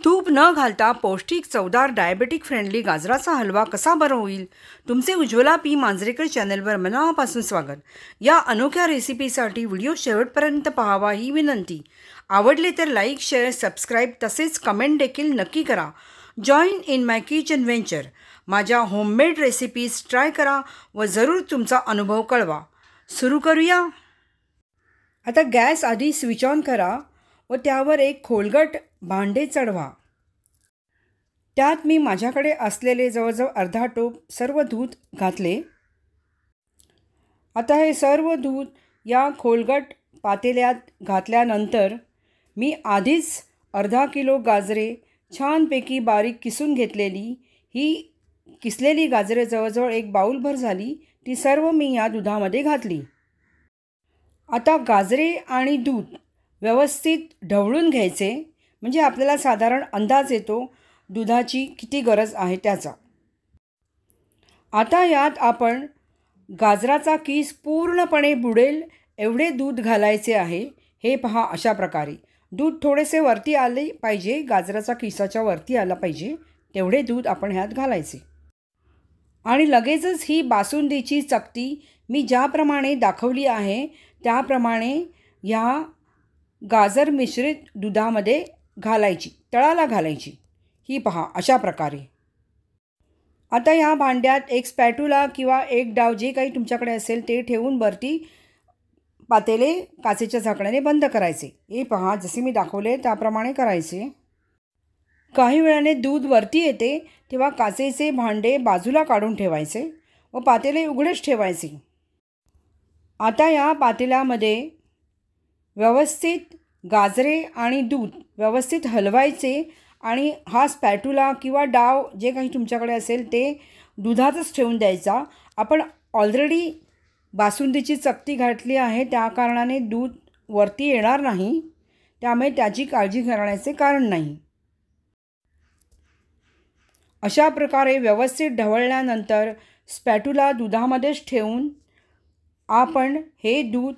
तूप न घालता पौष्टिक चवदार डायबेटिक फ्रेंडली गाजराचा हलवा कसा बरं होईल? तुमचे उज्ज्वला पी मांजरेकर चॅनलवर मनापासून स्वागत. या अनोख्या रेसिपीसाठी व्हिडिओ शेवटपर्यंत पाहावा ही विनंती. आवडले तर लाईक, शेअर, सबस्क्राईब तसेच कमेंट देखील नक्की करा. Join in my kitchen venture. माझ्या होममेड रेसिपीज ट्राय करा व जरूर तुमचा अनुभव कळवा. सुरू करूया. आता गॅस आधी स्विच ऑन करा व त्यावर एक खोलगट भांडे चढवा. त्यात मी माझ्याकडे असलेले जवळजवळ अर्धा टोप सर्व दूध घातले. आता हे सर्व दूध या खोलगट पातेल्यात घातल्यानंतर मी आधीच अर्धा किलो गाजरे छानपैकी बारीक किसून घेतलेली, ही किसलेली गाजरे जवळजवळ एक बाऊलभर झाली, ती सर्व मी या दुधामध्ये घातली. आता गाजरे आणि दूध व्यवस्थित ढवळून घ्यायचे, म्हणजे आपल्याला साधारण अंदाज येतो दुधाची किती गरज आहे त्याचा. आता यात आपण गाजराचा किस पूर्णपणे बुडेल एवढे दूध घालायचे आहे. हे पहा, अशा प्रकारे दूध थोडेसे वरती आले पाहिजे, गाजराचा किसाच्या वरती आला पाहिजे तेवढे दूध आपण ह्यात घालायचे. आणि लगेचच ही बासुंदीची चकती मी ज्याप्रमाणे दाखवली आहे त्याप्रमाणे ह्या गाजर मिश्रित दुधामध्ये घालायची, तळाला घालायची. ही पहा, अशा प्रकारे. आता ह्या भांड्यात एक स्पॅटुला किंवा एक डाव जे काही तुमच्याकडे असेल ते ठेवून वरती पातेले काचेच्या झाकणाने बंद करायचे. हे पहा, जसे मी दाखवले त्याप्रमाणे करायचे. काही वेळाने दूध वरती येते तेव्हा काचेचे भांडे बाजूला काढून ठेवायचे व पातेले उघडेच ठेवायचे. आता या पातेल्यामध्ये व्यवस्थित गाजरे आणि दूध व्यवस्थित हलवायचे आणि हा स्पॅटुला किंवा डाव जे काही तुमच्याकडे असेल ते दुधातच ठेवून द्यायचा. आपण ऑलरेडी बासुंदीची चकती घातली आहे, त्या कारणाने दूध वरती येणार नाही, त्यामुळे त्याची काळजी करण्याचे कारण नाही. अशा प्रकारे व्यवस्थित ढवळल्यानंतर स्पॅटुला दुधामध्येच ठेवून आपण हे दूध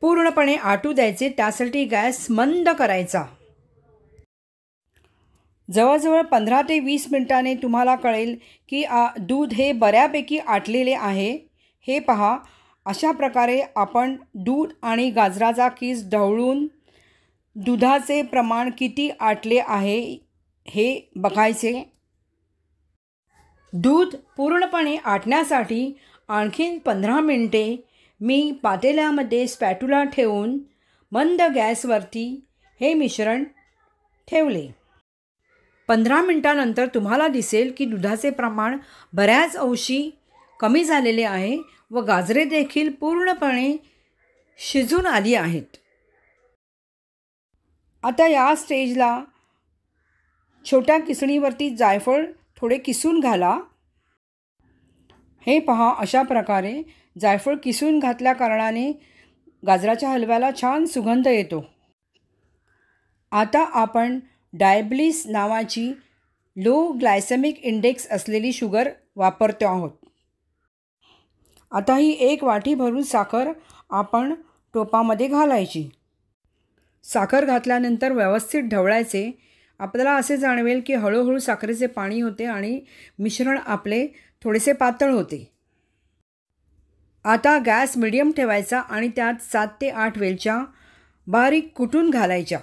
पूर्णपणे आटू द्यायचे. त्यासाठी गॅस मंद करायचा. जवळजवळ 15 ते 20 मिनिटांनी तुम्हाला कळेल की दूध हे बऱ्यापैकी आटलेले आहे. हे पहा, अशा प्रकारे आपण दूध आणि गाजराचा किस ढवळून दुधाचे प्रमाण किती आटले आहे हे बघायचे. दूध पूर्णपणे आटण्यासाठी आणखीन 15 मिनिटे मी पातेल्यामध्ये स्पॅटुला ठेवून मंद गॅसवरती हे मिश्रण ठेवले. 15 मिनिटांनंतर तुम्हाला दिसेल की दुधाचे प्रमाण बऱ्याच अंशी कमी झालेले आहे व गाजरे देखील पूर्णपणे शिजून आली आहेत. आता या स्टेजला छोट्या किसणीवरती जायफळ थोडे किसून घाला. हे पहा, अशा प्रकारे जायफळ किसून घातल्या कारणाने गाजराच्या हलव्याला छान सुगंध येतो. आता आपण डायब्लिस नावाची लो ग्लायसेमिक इंडेक्स असलेली शुगर वापरतो आहोत. आता ही 1 वाटी भरून साखर आपण टोपामध्ये घालायची. साखर घातल्यानंतर व्यवस्थित ढवळायचे. आपल्याला असे जाणवेल की हळूहळू साखरेचे पाणी होते आणि मिश्रण आपले थोडेसे पातळ होते. आता गॅस मिडियम ठेवायचा आणि त्यात 7 ते 8 वेलच्या बारीक कुटून घालायच्या.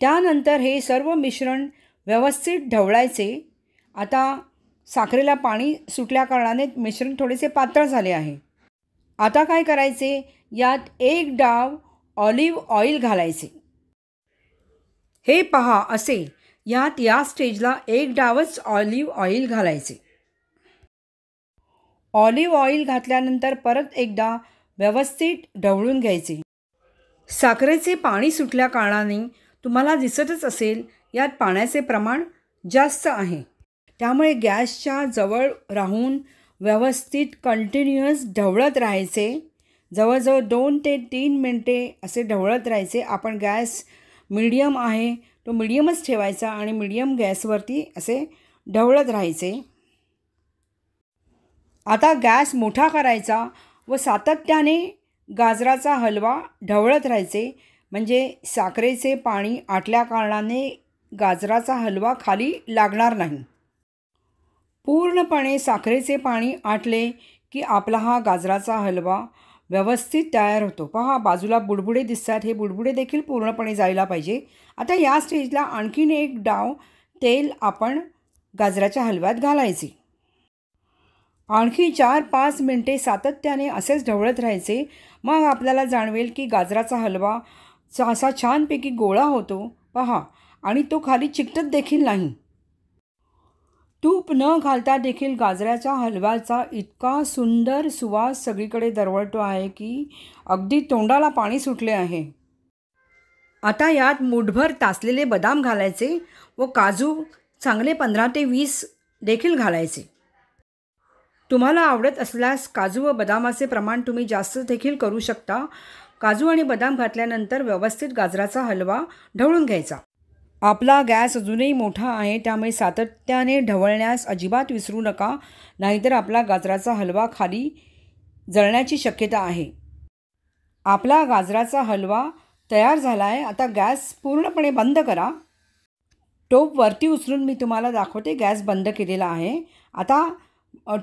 त्यानंतर हे सर्व मिश्रण व्यवस्थित ढवळायचे. आता साखरेला पाणी सुटल्या कारणाने मिश्रण थोडेसे पातळ झाले आहे. आता काय करायचे, यात 1 डाव ऑलिव्ह ऑइल घालायचे. हे पहा, असे यात या स्टेजला 1 डावच ऑलिव्ह ऑइल घालायचे. ऑलिव्ह ऑइल घातल्यानंतर परत एकदा व्यवस्थित ढवळून घ्यायचे. साखरेचे पाणी सुटल्या कारणाने तुम्हाला दिसतच असेल यात पाण्याचे प्रमाण जास्त आहे. त्यामुळे गॅसच्या जवळ राहून व्यवस्थित कंटिन्युअस ढवळत राहायचे. जवळजवळ 2 ते 3 मिनटे असे ढवळत राहायचे. आपण गॅस मीडियम आहे तो मीडियमच ठेवायचा आणि मीडियम गॅसवरती असे ढवळत राहायचे. आता गॅस मोठा करायचा व सातत्याने गाजराचा हलवा ढवळत राहायचे, म्हणजे साखरेचे पाणी आटल्या कारणाने गाजराचा हलवा खाली लागणार नाही. पूर्णपणे साखरेचे पाणी आटले की आपला हा गाजराचा हलवा व्यवस्थित तयार होतो. पहा, बाजूला बुडबुडे दिसतात. हे बुडबुडे देखील पूर्णपणे जायला पाहिजे. आता या स्टेजला आणखीन एक डाव तेल आपण गाजराच्या हलव्यात घालायचे. आणखी 4-5 मिनटे सातत्याने असेच ढवळत राहायचे. मग आपल्याला जाणवेल की गाजराचा हलवा असा छानपैकी गोळा होतो. पहा, आणि तो खाली चिकटत देखील नाही. तूप न घालता देखील गाजराच्या हलव्याचा इतका सुंदर सुवास सगळीकडे दरवळतो आहे की अगदी तोंडाला पाणी सुटले आहे. आता यात मूठभर तासलेले बदाम घालायचे व काजू चांगले 15 ते 20 देखील घालायचे. तुम्हाला आवडत असल्यास काजू व बदामाचे प्रमाण तुम्ही जास्त देखील करू शकता. काजू आणि बदाम घातल्यानंतर व्यवस्थित गाजराचा हलवा ढवळून घ्यायचा. आपला गॅस अजूनही मोठा आहे, त्यामुळे सातत्याने ढवळण्यास अजिबात विसरू नका, नाहीतर आपला गाजराचा हलवा खाली जळण्याची शक्यता आहे. आपला गाजराचा हलवा तयार झाला आहे. आता गॅस पूर्णपणे बंद करा. टोप वरती उचलून मी तुम्हाला दाखवते. गॅस बंद केलेला आहे. आता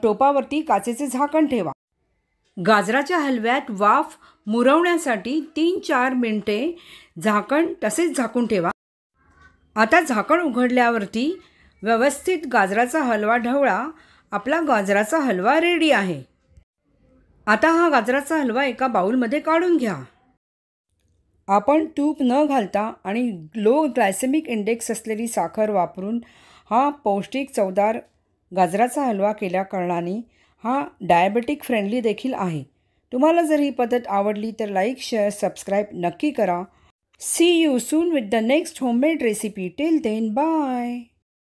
टोपावरती काचेचे झाकण ठेवा. गाजराच्या हलव्यात वाफ मुरवण्यासाठी 3-4 मिनटे झाकण तसेच झाकून ठेवा. आता झाकण उघडल्यावरती व्यवस्थित गाजराचा हलवा ढवळा. आपला गाजराचा हलवा रेडी आहे. आता हा गाजराचा हलवा एका बाउलमध्ये काढून घ्या. आपण तूप न घालता आणि लो ग्लायसेमिक इंडेक्स असलेली साखर वापरून हा पौष्टिक चवदार गाजराचा हलवा केल्या कारणाने हा डायबेटिक फ्रेंडली देखील आहे. तुम्हाला जर ही पद्धत आवडली तर लाईक, शेअर, सबस्क्राईब नक्की करा. See you soon with the next homemade recipe. Till then, bye.